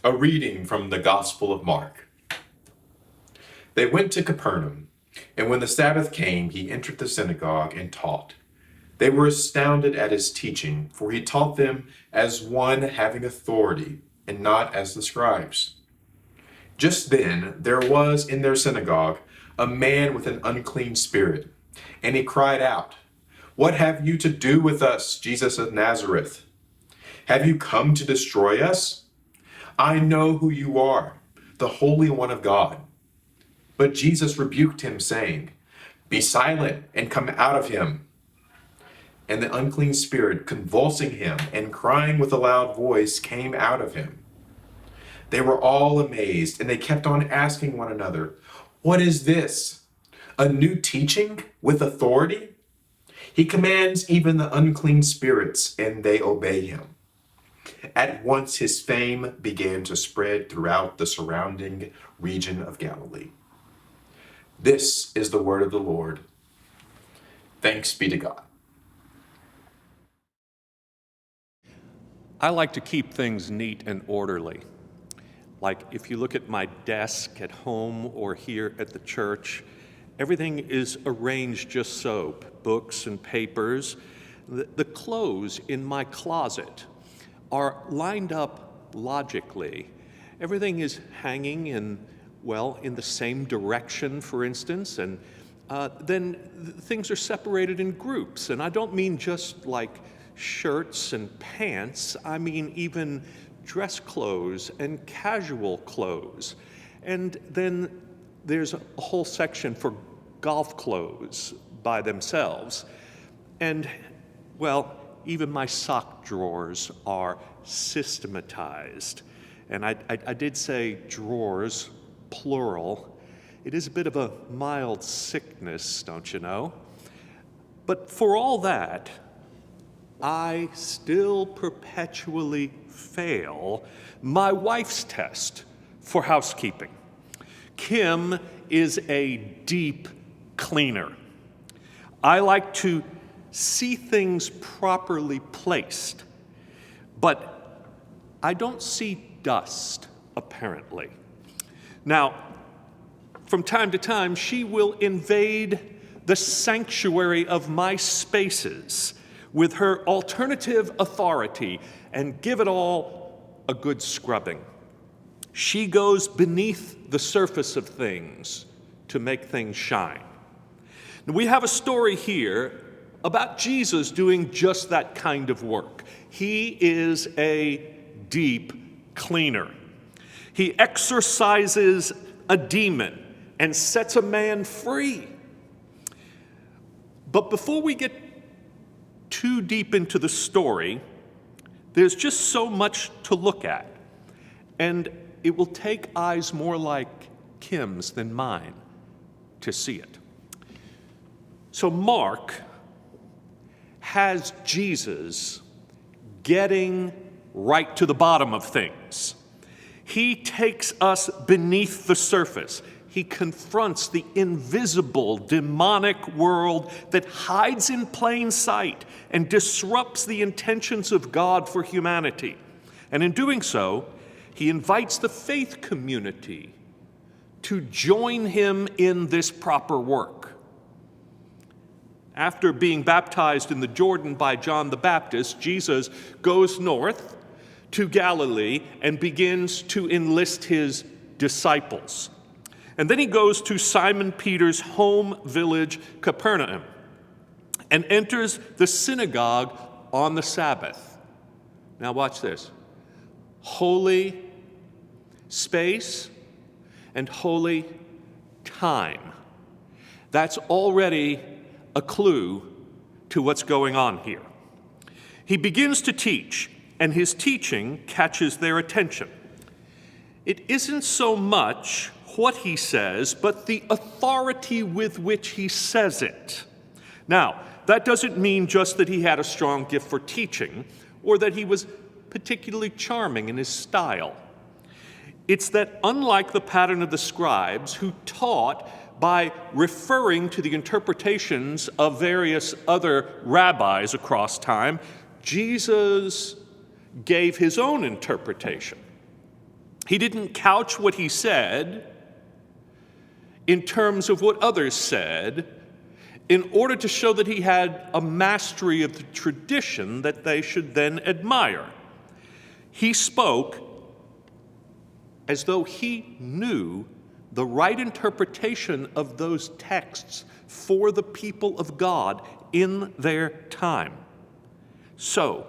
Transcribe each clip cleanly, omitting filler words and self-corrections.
A reading from the Gospel of Mark. They went to Capernaum, and when the Sabbath came, he entered the synagogue and taught. They were astounded at his teaching, for he taught them as one having authority, and not as the scribes. Just then there was in their synagogue a man with an unclean spirit, and he cried out, "What have you to do with us, Jesus of Nazareth? Have you come to destroy us? I know who you are, the Holy One of God." But Jesus rebuked him, saying, "Be silent and come out of him." And the unclean spirit, convulsing him and crying with a loud voice, came out of him. They were all amazed, and they kept on asking one another, "What is this? A new teaching with authority? He commands even the unclean spirits, and they obey him." At once his fame began to spread throughout the surrounding region of Galilee. This is the word of the Lord. Thanks be to God. I like to keep things neat and orderly. Like if you look at my desk at home or here at the church, everything is arranged just so, books and papers. The clothes in my closet are lined up logically. Everything is hanging in the same direction, for instance, and then things are separated in groups. And I don't mean just like shirts and pants, I mean even dress clothes and casual clothes. And then there's a whole section for golf clothes by themselves. And, even my sock drawers are systematized. And I did say drawers, plural. It is a bit of a mild sickness, don't you know? But for all that, I still perpetually fail my wife's test for housekeeping. Kim is a deep cleaner. I like to see things properly placed, but I don't see dust, apparently. Now, from time to time, she will invade the sanctuary of my spaces with her alternative authority and give it all a good scrubbing. She goes beneath the surface of things to make things shine. Now, we have a story here about Jesus doing just that kind of work. He is a deep cleaner. He exorcises a demon and sets a man free. But before we get too deep into the story, there's just so much to look at, and it will take eyes more like Kim's than mine to see it. So Mark has Jesus getting right to the bottom of things. He takes us beneath the surface. He confronts the invisible, demonic world that hides in plain sight and disrupts the intentions of God for humanity. And in doing so, he invites the faith community to join him in this proper work. After being baptized in the Jordan by John the Baptist, Jesus goes north to Galilee and begins to enlist his disciples. And then he goes to Simon Peter's home village, Capernaum, and enters the synagogue on the Sabbath. Now watch this. Holy space and holy time. That's already a clue to what's going on here. He begins to teach, and his teaching catches their attention. It isn't so much what he says, but the authority with which he says it. Now, that doesn't mean just that he had a strong gift for teaching or that he was particularly charming in his style. It's that unlike the pattern of the scribes who taught by referring to the interpretations of various other rabbis across time, Jesus gave his own interpretation. He didn't couch what he said in terms of what others said in order to show that he had a mastery of the tradition that they should then admire. He spoke as though he knew the right interpretation of those texts for the people of God in their time. So,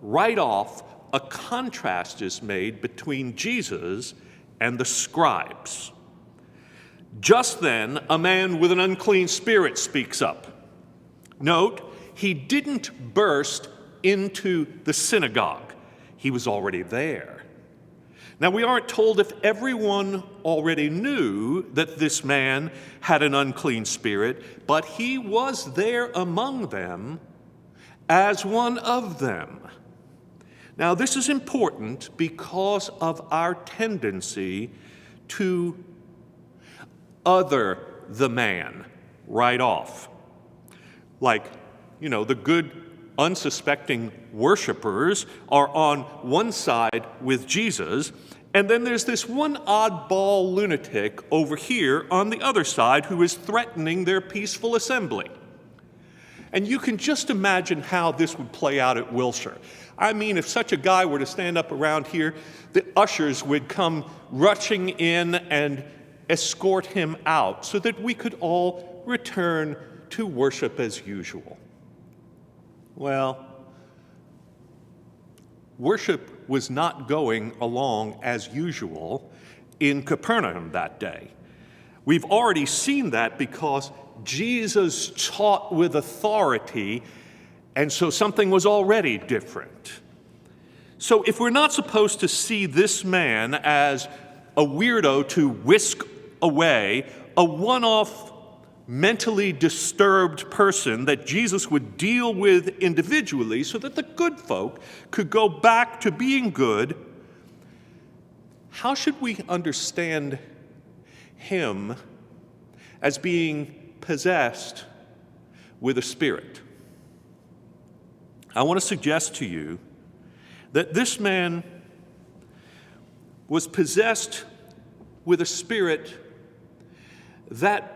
right off, a contrast is made between Jesus and the scribes. Just then, a man with an unclean spirit speaks up. Note, he didn't burst into the synagogue. He was already there. Now, we aren't told if everyone already knew that this man had an unclean spirit, but he was there among them as one of them. Now, this is important because of our tendency to other the man right off. Like, the good, unsuspecting worshipers are on one side with Jesus, and then there's this one oddball lunatic over here on the other side who is threatening their peaceful assembly. And you can just imagine how this would play out at Wilshire. I mean, if such a guy were to stand up around here, the ushers would come rushing in and escort him out so that we could all return to worship as usual. Well, worship was not going along as usual in Capernaum that day. We've already seen that because Jesus taught with authority, and so something was already different. So if we're not supposed to see this man as a weirdo to whisk away, a one-off mentally disturbed person that Jesus would deal with individually so that the good folk could go back to being good, how should we understand him as being possessed with a spirit? I want to suggest to you that this man was possessed with a spirit that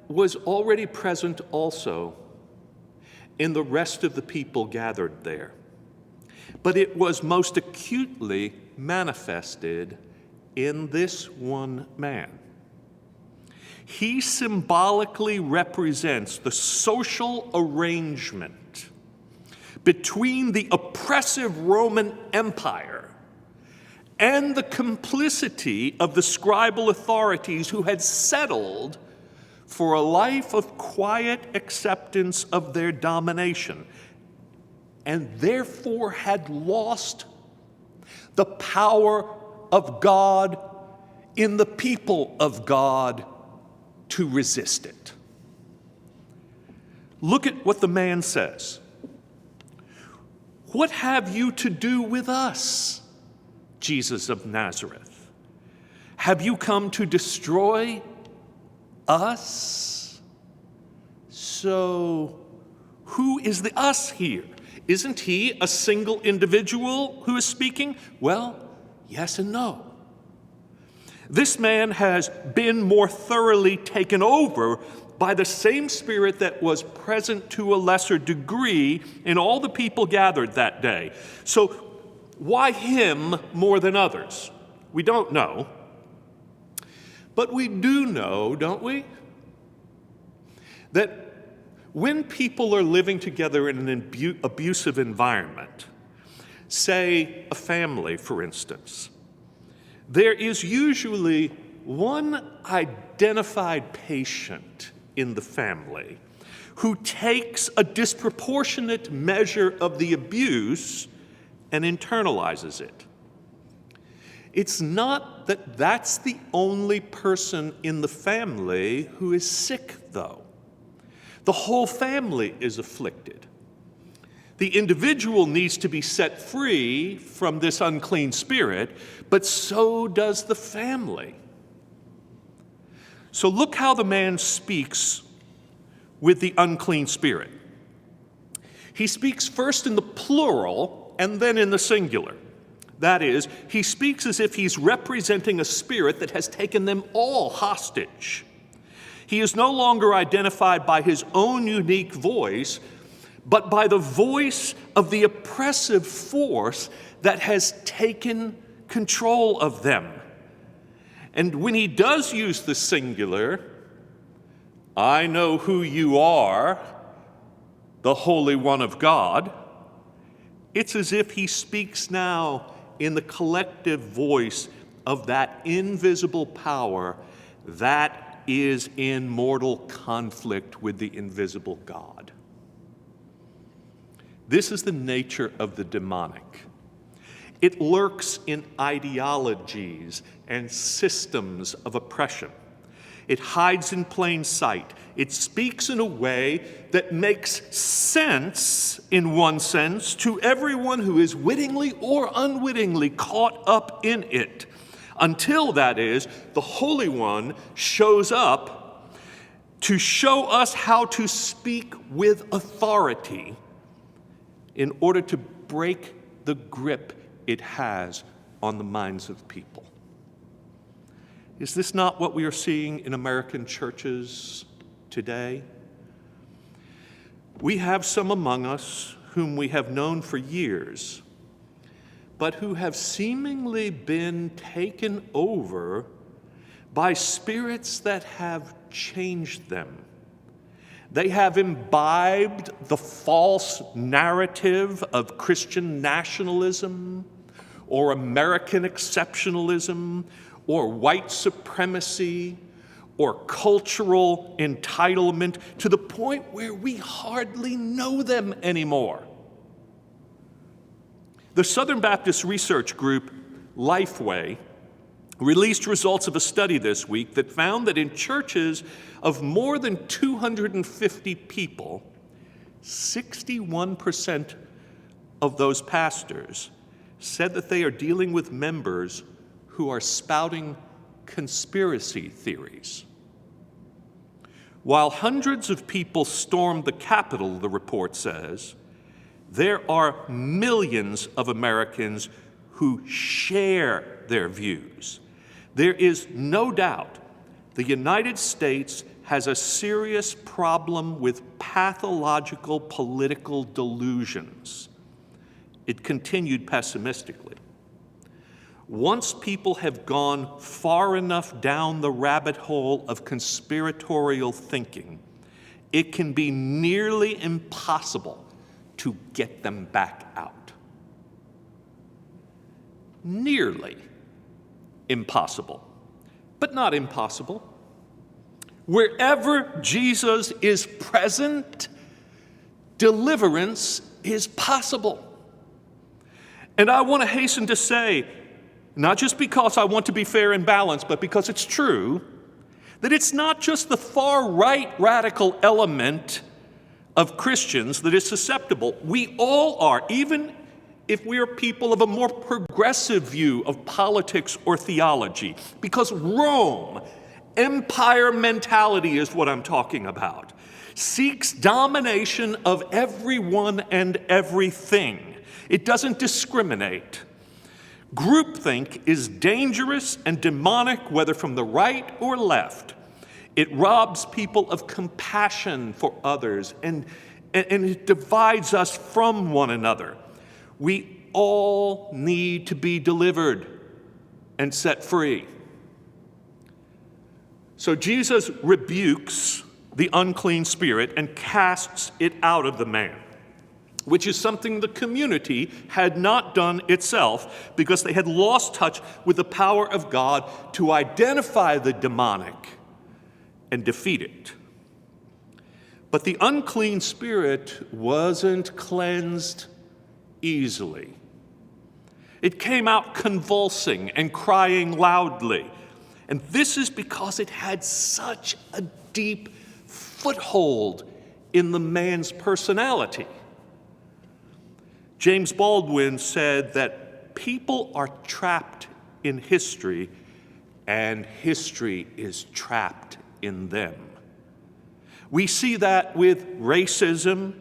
was already present also in the rest of the people gathered there. But it was most acutely manifested in this one man. He symbolically represents the social arrangement between the oppressive Roman Empire and the complicity of the scribal authorities who had settled for a life of quiet acceptance of their domination, and therefore had lost the power of God in the people of God to resist it. Look at what the man says. "What have you to do with us, Jesus of Nazareth? Have you come to destroy us?" So, who is the us here? Isn't he a single individual who is speaking? Well, yes and no. This man has been more thoroughly taken over by the same spirit that was present to a lesser degree in all the people gathered that day. So, why him more than others? We don't know. But we do know, don't we, that when people are living together in an abusive environment, say a family, for instance, there is usually one identified patient in the family who takes a disproportionate measure of the abuse and internalizes it. It's not that that's the only person in the family who is sick, though. The whole family is afflicted. The individual needs to be set free from this unclean spirit, but so does the family. So look how the man speaks with the unclean spirit. He speaks first in the plural and then in the singular. That is, he speaks as if he's representing a spirit that has taken them all hostage. He is no longer identified by his own unique voice, but by the voice of the oppressive force that has taken control of them. And when he does use the singular, I know who you are, the Holy One of God, it's as if he speaks now in the collective voice of that invisible power that is in mortal conflict with the invisible God. This is the nature of the demonic. It lurks in ideologies and systems of oppression. It hides in plain sight. It speaks in a way that makes sense, in one sense, to everyone who is wittingly or unwittingly caught up in it, until, that is, the Holy One shows up to show us how to speak with authority in order to break the grip it has on the minds of people. Is this not what we are seeing in American churches today? We have some among us whom we have known for years, but who have seemingly been taken over by spirits that have changed them. They have imbibed the false narrative of Christian nationalism or American exceptionalism or white supremacy or cultural entitlement to the point where we hardly know them anymore. The Southern Baptist research group Lifeway released results of a study this week that found that in churches of more than 250 people, 61% of those pastors said that they are dealing with members who are spouting conspiracy theories. While hundreds of people stormed the Capitol, the report says, there are millions of Americans who share their views. There is no doubt the United States has a serious problem with pathological political delusions. It continued pessimistically. Once people have gone far enough down the rabbit hole of conspiratorial thinking, it can be nearly impossible to get them back out. Nearly impossible, but not impossible. Wherever Jesus is present, deliverance is possible. And I want to hasten to say, not just because I want to be fair and balanced, but because it's true, that it's not just the far-right radical element of Christians that is susceptible. We all are, even if we are people of a more progressive view of politics or theology, because Rome, empire mentality is what I'm talking about, seeks domination of everyone and everything. It doesn't discriminate. Groupthink is dangerous and demonic, whether from the right or left. It robs people of compassion for others, and it divides us from one another. We all need to be delivered and set free. So Jesus rebukes the unclean spirit and casts it out of the man, which is something the community had not done itself because they had lost touch with the power of God to identify the demonic and defeat it. But the unclean spirit wasn't cleansed easily. It came out convulsing and crying loudly. And this is because it had such a deep foothold in the man's personality. James Baldwin said that people are trapped in history, and history is trapped in them. We see that with racism,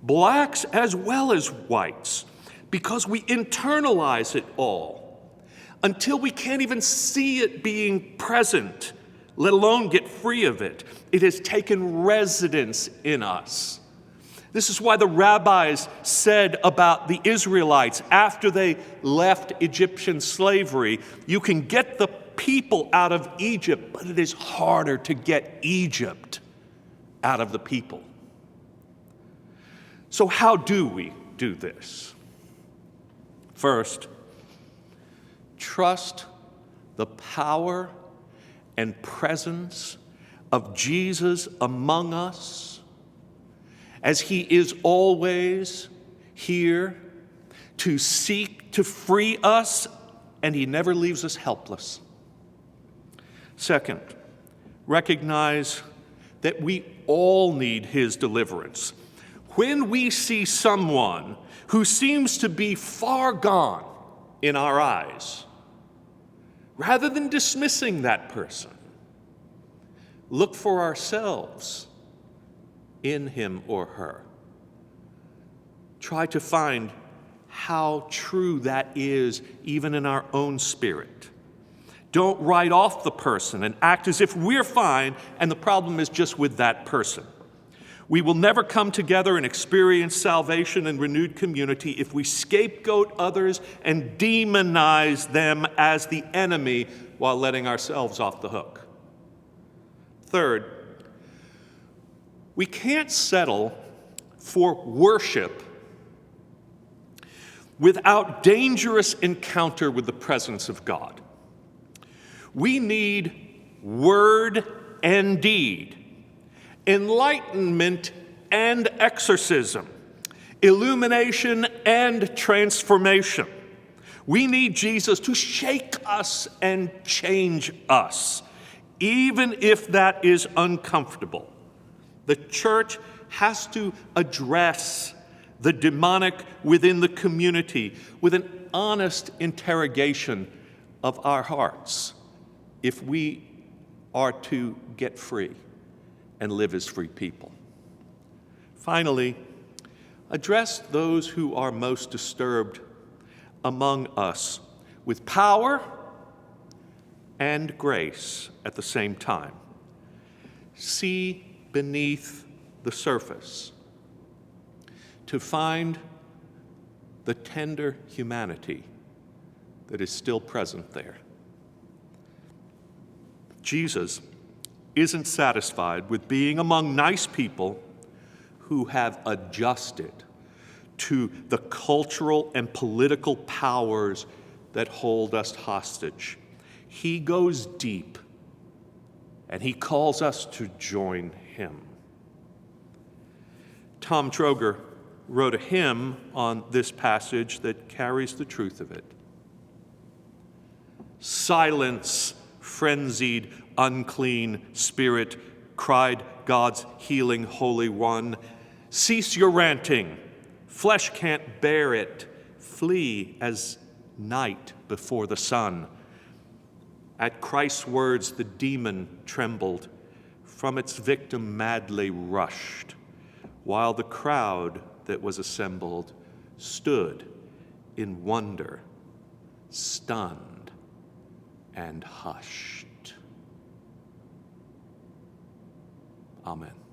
blacks as well as whites, because we internalize it all until we can't even see it being present, let alone get free of it. It has taken residence in us. This is why the rabbis said about the Israelites after they left Egyptian slavery, you can get the people out of Egypt, but it is harder to get Egypt out of the people. So how do we do this? First, trust the power and presence of Jesus among us, as he is always here to seek to free us, and he never leaves us helpless. Second, recognize that we all need his deliverance. When we see someone who seems to be far gone in our eyes, rather than dismissing that person, look for ourselves in him or her. Try to find how true that is even in our own spirit. Don't write off the person and act as if we're fine and the problem is just with that person. We will never come together and experience salvation and renewed community if we scapegoat others and demonize them as the enemy while letting ourselves off the hook. Third, we can't settle for worship without dangerous encounter with the presence of God. We need word and deed, enlightenment and exorcism, illumination and transformation. We need Jesus to shake us and change us, even if that is uncomfortable. The church has to address the demonic within the community with an honest interrogation of our hearts if we are to get free and live as free people. Finally, address those who are most disturbed among us with power and grace at the same time. See beneath the surface to find the tender humanity that is still present there. Jesus isn't satisfied with being among nice people who have adjusted to the cultural and political powers that hold us hostage. He goes deep, and he calls us to join him. Tom Troger wrote a hymn on this passage that carries the truth of it. Silence, frenzied, unclean spirit, cried God's healing Holy One. Cease your ranting. Flesh can't bear it. Flee as night before the sun. At Christ's words, the demon trembled, from its victim madly rushed, while the crowd that was assembled stood in wonder, stunned and hushed. Amen.